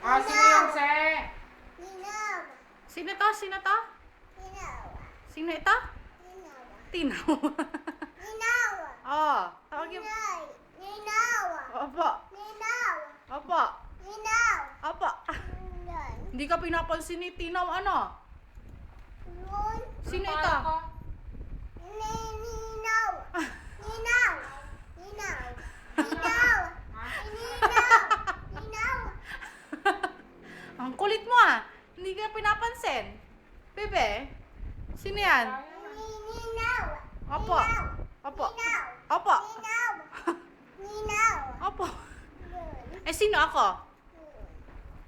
Ah, sino yung se? Ninaw. Sino to? Sino to? Ninaw. Sino ito? Ninaw. Tinaw. Ninaw. Oh, tawag yung... Ninay. Ninaw. Opo. Ninaw. Opo. Ninaw. Opo. Yan. Hindi ka pinapansin ni Tinaw, ano? Yun. Sino Ano ito? pangalan ko? Ninaw. Ninaw. Ninaw. Ninaw. Ninaw. Ninaw. Ang kulit mo ah. Hindi ka pinapansin. Bebe, sino yan? Ninaw. Opo. Opo. Ninaw. Opo. Ninaw. Ninaw. Opo. Yun. Eh, sino ako?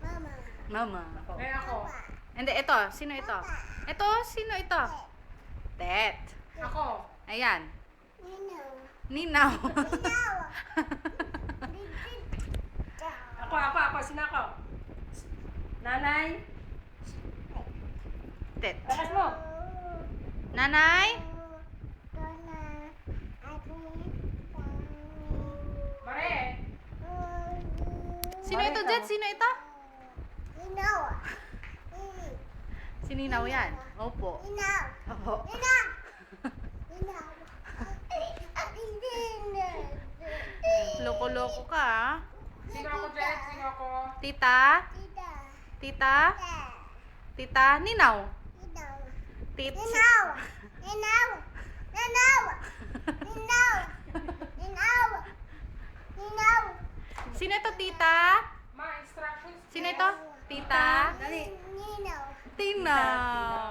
Mama. Mama. Ako. Eh, ako. Hindi, ito. Sino ito? Ito, sino ito? Tet. Ako. Ayan. Ninaw. Ninaw. Ninaw. Ako. Sino ako? Nanay. Tet. Lakas mo. Nanay? Mare. Sino ito, Jet? Sino ito? Ninaw. Si Ninaw yan. Opo. Ninaw. Opo. Ninaw. Ninaw. Loko-loko ka, ah. Sino ako, Jet? Sino ako? Tita? Tita. Tita? Tita? Ninaw? Ninaw. Tit? Ninaw. Ninaw. Ninaw. Ninaw. Ninaw. Ninaw. Sino ito, tita? Ma, instructions. Sino ito? Tita? Ninaw. Tinaw.